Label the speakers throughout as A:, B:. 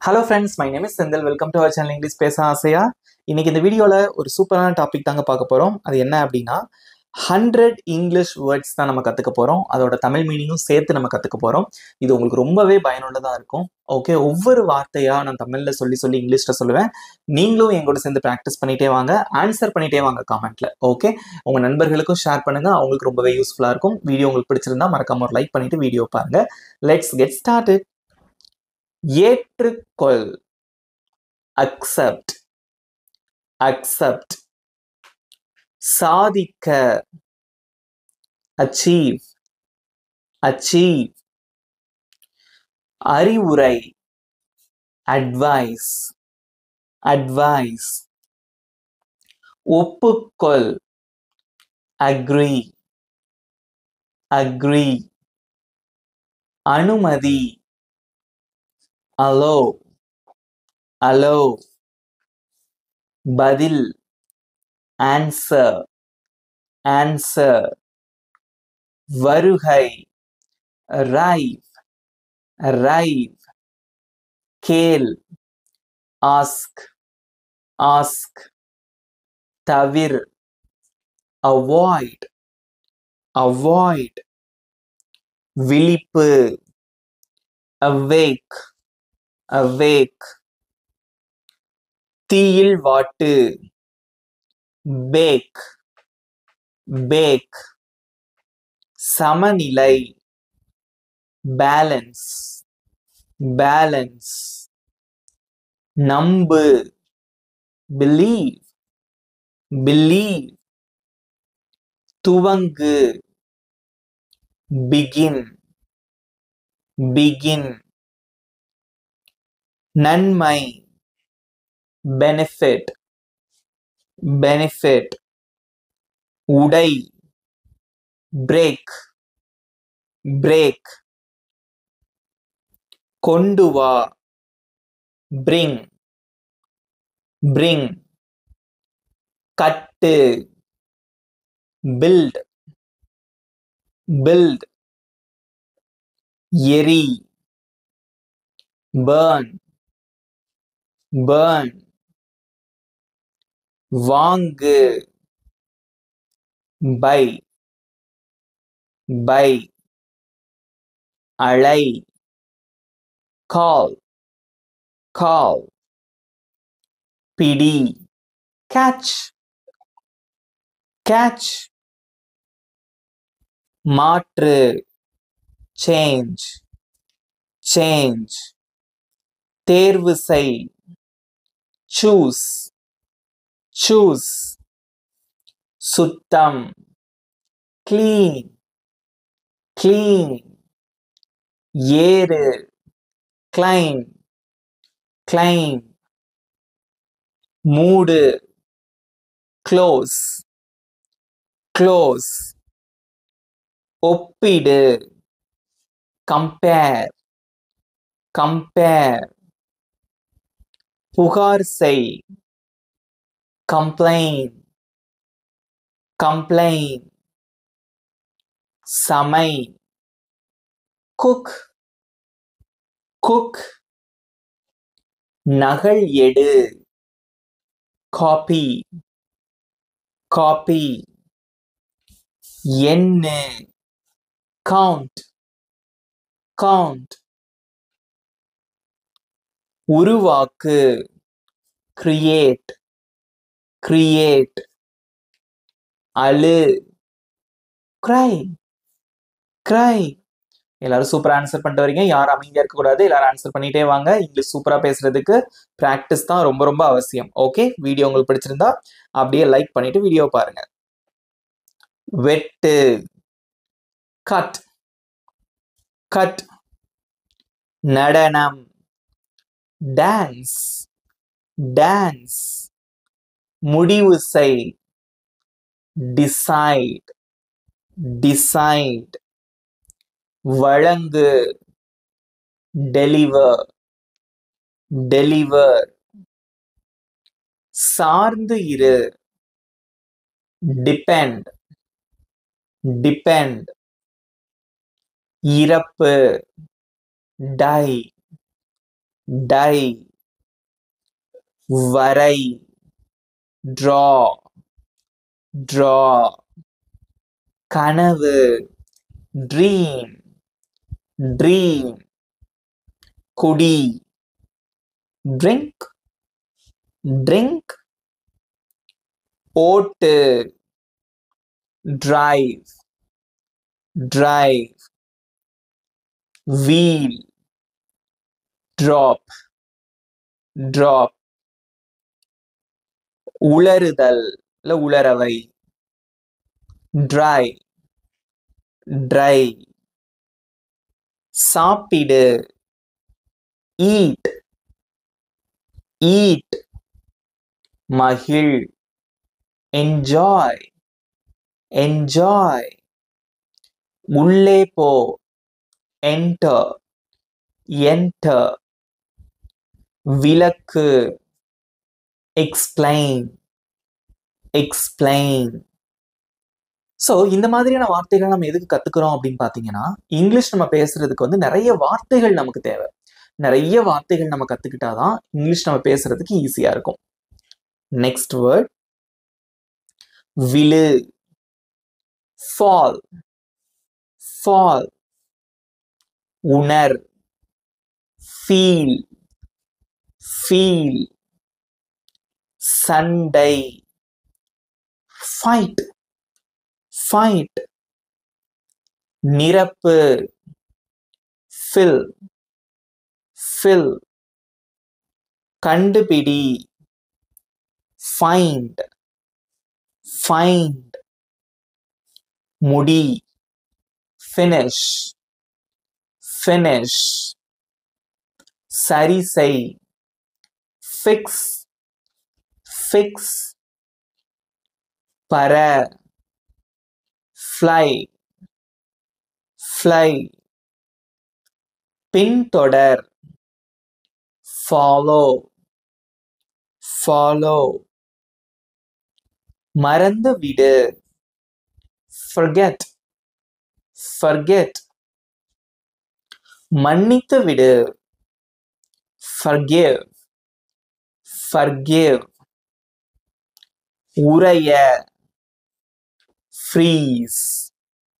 A: Hello friends, my name is Sendil. Welcome to our channel English பேச ஆசையா. இன்னைக்கு இந்த வீடியோல ஒரு சூப்பரான டாபிக் தாங்க பார்க்க போறோம். அது என்ன அப்படின்னா 100 இங்கிலீஷ் வேர்ட்ஸ் தான் நம்ம கத்துக்க போறோம். அதோட தமிழ் மீனிங்கும் சேர்த்து நம்ம கத்துக்க போறோம். இது உங்களுக்கு ரொம்பவே பயனுள்ளதா இருக்கும். ஓகே, ஒவ்வொரு வார்த்தையா நான் தமிழ்ல சொல்லி இங்கிலீஷ்ல சொல்லுவேன். நீங்களும் எங்கூட சேர்ந்து பிராக்டிஸ் பண்ணிட்டே வாங்க, ஆன்சர் பண்ணிட்டே வாங்க கமெண்ட்ல. ஓகே, உங்க நண்பர்களுக்கும் ஷேர் பண்ணுங்க, அவங்களுக்கு ரொம்பவே யூஸ்ஃபுல்லா இருக்கும். வீடியோ உங்களுக்கு பிடிச்சிருந்தா மறக்காம ஒரு லைக் பண்ணிட்டு வீடியோ பாருங்க. Let's get started. ஏற்றுக்கொள், accept, accept. சாதிக்க, achieve, achieve. அறிவுரை, advice, advice. ஒப்புக்கொள், agree, agree. அனுமதி, allow, allow. பதில், answer, answer. வருகை, arrive, arrive. கேள், ask, ask. தவிர், avoid, avoid. விழிப்பு, awake, awake. தீயில் வாட்டு, bake, bake. சமநிலை, balance, balance. நம்பு, believe, believe. துவங்கு, begin, begin. நன்மை, benefit, benefit. உடை, break, break. கொண்டு வா, bring, bring. கட்டு, build, build. எரி, burn, burn. வாங்கு, buy, buy. அழை, call, call. பிடி, catch, catch. மாற்று, change, change. தேர்வு செய், choose, choose. சுத்தம், clean, clean. ஏறு, climb, climb. மூடு, close, close. ஒப்பிடு, compare, compare. புகார் செய், complain, complain. சமை, cook, cook. நகல் எடு, copy, copy. எண்ணு, count, count. உருவாக்கு, create, create. அழு, cry, cry. எல்லாரும் சூப்பரா ஆன்சர் பண்ணிட்டு வரீங்க. யாரும் அமைதியா இருக்க கூடாது, எல்லாரும் ஆன்சர் பண்ணிட்டே வாங்க. இங்கிலீஷ் சூப்பரா பேசுறதுக்கு பிராக்டிஸ் தான் ரொம்ப ரொம்ப அவசியம். ஓகே, வீடியோ உங்களுக்கு பிடிச்சிருந்தா அப்படியே லைக் பண்ணிட்டு வீடியோ பாருங்க. வெட்டு, cut, cut. நடனம், dance, dance. முடிவு செய், decide, decide. வழங்கு, deliver, deliver. சார்ந்து இரு, depend, depend. இறப்பு, die, டை, வரை, draw, draw, கனவு, dream, dream, குடி, drink, drink, ஓட்டு, drive, drive, wheel, drop, drop, உலறுதல் இல்ல உலரவை, dry, dry, சாப்பிடு, eat, eat, மகிழ், enjoy, enjoy, உள்ளே போ, enter, enter, விளக்கு, explain, explain. ஸோ இந்த மாதிரியான வார்த்தைகள் நம்ம எதுக்கு கத்துக்கிறோம் அப்படின்னு பார்த்தீங்கன்னா, இங்கிலீஷ் நம்ம பேசுறதுக்கு வந்து நிறைய வார்த்தைகள் நமக்கு தேவை. நிறைய வார்த்தைகள் நம்ம கத்துக்கிட்டாதான் இங்கிலீஷ் நம்ம பேசுறதுக்கு ஈஸியா இருக்கும். நெக்ஸ்ட் வேர்ட் விழு, ஃபால், ஃபால், உணர், ஃபீல், ஃபீல், சண்டை, ஃபைட், ஃபைட், நிரப்பு, ஃபில், ஃபில், கண்டுபிடி, ஃபைண்ட், ஃபைண்ட், முடி, ஃபினிஷ், ஃபினிஷ், சரி செய், ஃபிக்ஸ், ஃபிக்ஸ், பற, ஃப்ளை, ஃப்ளை, பின்தொடர், ஃபாலோ, ஃபாலோ, மறந்து விடு, forget, forget, மன்னித்து விடு, forgive, forgive, உறைய, freeze,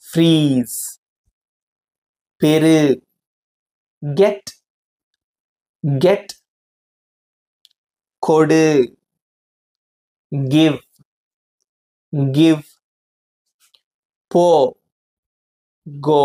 A: freeze, பெரு, get, get, கொடு, give, give, போ, go,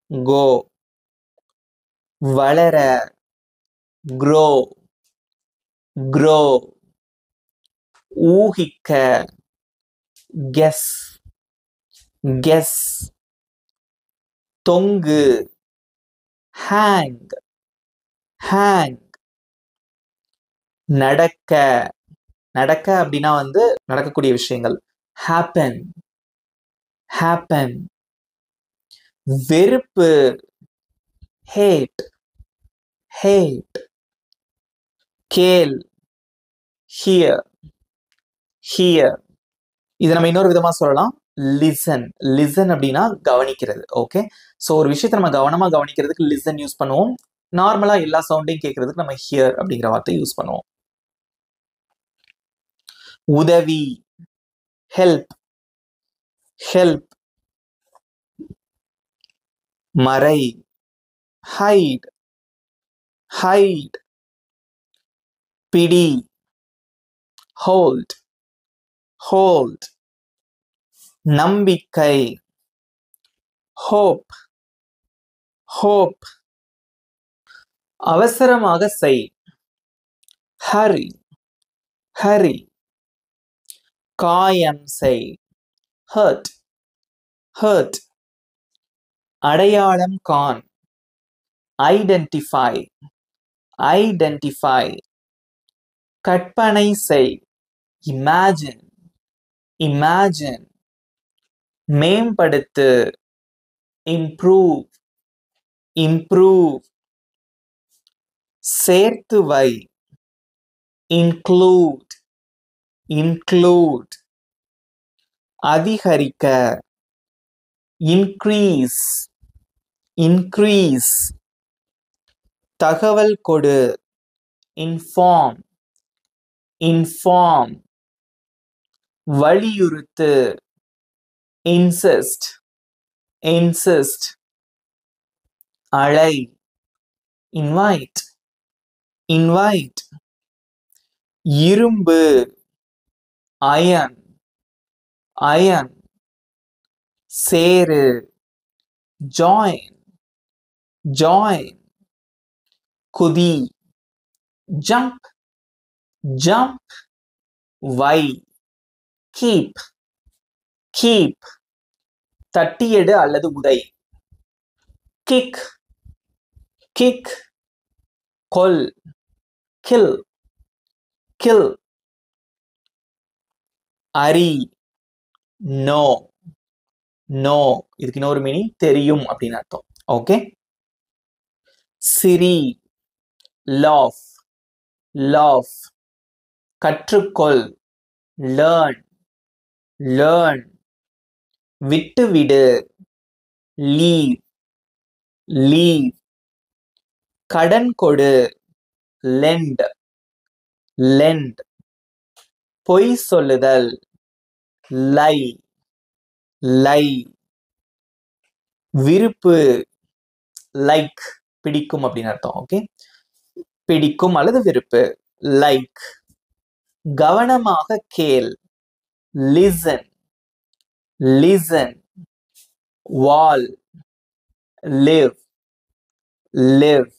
A: go, வளர, grow, grow, ஊகிக்க, guess, guess, தொங்கு, hang, hang, நடக்க, நடக்க அப்படின்னா வந்து நடக்கக்கூடிய விஷயங்கள், happen, happen, வெறுப்பு, hate, hate, கேள், hear, hear. இதை நம்ம இன்னொரு விதமா சொல்லலாம், லிசன். லிசன் அப்படின்னா கவனிக்கிறது. ஓகே, ஸோ ஒரு விஷயத்தை நம்ம கவனமா கவனிக்கிறதுக்கு லிசன் யூஸ் பண்ணுவோம். நார்மலா எல்லா சவுண்டையும் கேட்கறதுக்கு நம்ம ஹியர் அப்படிங்கிற வார்த்தை யூஸ் பண்ணுவோம். உதவி, ஹெல்ப், ஹெல்ப், மறை, ஹைட், ஹைட், பிடி, ஹோல்ட், ஹோல்ட், நம்பிக்கை, ஹோப், ஹோப், அவசரமாக செய், ஹரி, ஹரி, காயம் செய், ஹர்ட், ஹர்ட், அடையாளம் காண், ஐடென்டிஃபை, ஐடென்டிஃபை, கற்பனை செய், இமேஜின், இமேஜின், மேம்படுத்து, இம்ப்ரூவ், இம்ப்ரூவ், சேர்த்து வை, இன்க்ளூட், இன்க்ளூட், அதிகரிக்க, இன்க்ரீஸ், இன்க்ரீஸ், தகவல் கொடு. inform, inform. வலியுறுத்து. insist, insist. அழை. invite, invite. இரும்பு. iron, iron. சேரு. join, join. குதி. jump, jump. வை. keep, keep. தட்டியெடு அல்லது உதை. kick, kick. கொல். kill, kill. அறி. no, no. இதுக்கு இன்னொரு மீனிங் தெரியும் அப்படின்னு அர்த்தம். ஓகே. சிரி. laugh, laugh. கற்றுக்கொள். learn, learn. விட்டுவிடு. leave, leave. கடன் கொடு. lend, lend. பொய் சொல்லுதல். lie, lie. விருப்பு. like, பிடிக்கும் அப்படின்னு அர்த்தம். ஓகே. பிடிக்கும் அல்லது விருப்பு. like. கவனமாக கேள். listen, listen. wall, live, live.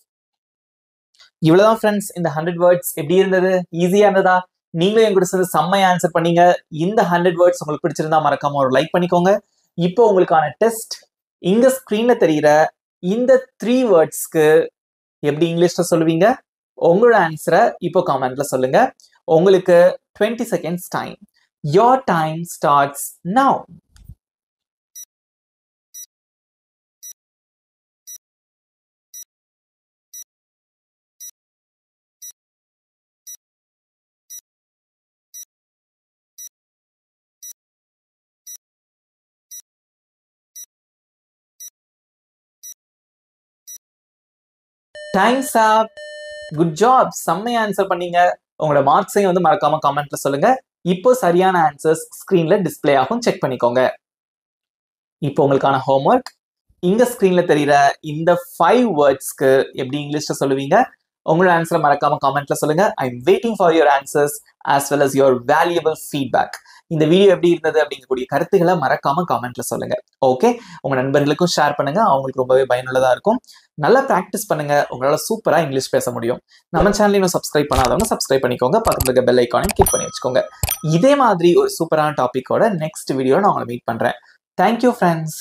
A: இவ்வளவுதான் ஃப்ரெண்ட்ஸ். இந்த 100 வேர்ட்ஸ் எப்படி இருந்தது? ஈஸியா இருந்ததா? நீங்களும் என் கூட சேர்ந்து செம்மையா ஆன்சர் பண்ணீங்க. இந்த 100 வேர்ட்ஸ் உங்களுக்கு பிடிச்சிருந்தா மறக்காம ஒரு லைக் பண்ணிக்கோங்க. இப்போ உங்களுக்கான டெஸ்ட். இங்க ஸ்கிரீன்ல தெரியுற இந்த 3 வேர்ட்ஸ்க்கு எப்படி இங்கிலீஷ்ல சொல்லுவீங்க? உங்களோட ஆன்சரை இப்போ கமெண்ட்ல சொல்லுங்க. உங்களுக்கு 20 seconds time. Your time starts now. Time's up. Good job. செம்மையா ஆன்சர் பண்ணீங்க. உங்களோட மார்க்ஸையும் வந்து மறக்காம கமெண்ட்ல சொல்லுங்க. இப்போ சரியான ஆன்சர்ஸ் ஸ்கிரீன்ல டிஸ்பிளே ஆகும், செக் பண்ணிக்கோங்க. இப்போ உங்களுக்கான ஹோம்ஒர்க். இங்க ஸ்கிரீன்ல தெரியுற இந்த 5 வேர்ட்ஸ்க்கு எப்படி இங்கிலீஷ்ல சொல்லுவீங்க? உங்களோட ஆன்சரை மறக்காம கமெண்ட்ல சொல்லுங்க. I am waiting for your answers as well as your valuable feedback. இந்த வீடியோ எப்படி இருந்தது அப்படிங்கக்கூடிய கருத்துக்களை மறக்காம கமெண்ட்ல சொல்லுங்க. ஓகே. உங்க நண்பர்களுக்கும் ஷேர் பண்ணுங்க. அவங்களுக்கு ரொம்பவே பயனுள்ளதா இருக்கும். நல்லா பிராக்டிஸ் பண்ணுங்க. உங்களால சூப்பரா இங்கிலீஷ் பேச முடியும். நம்ம சேனல் இன்னும் சப்ஸ்கிரைப் பண்ணாதவங்க சப்ஸ்கிரைப் பண்ணிக்கோங்க. பக்கத்துல இருக்க பெல் ஐகானையும் கிளிக் பண்ணி வச்சுக்கோங்க. இதே மாதிரி ஒரு சூப்பரான டாபிக்கோட நெக்ஸ்ட் வீடியோ நான் உங்களை மீட் பண்றேன். Thank you friends.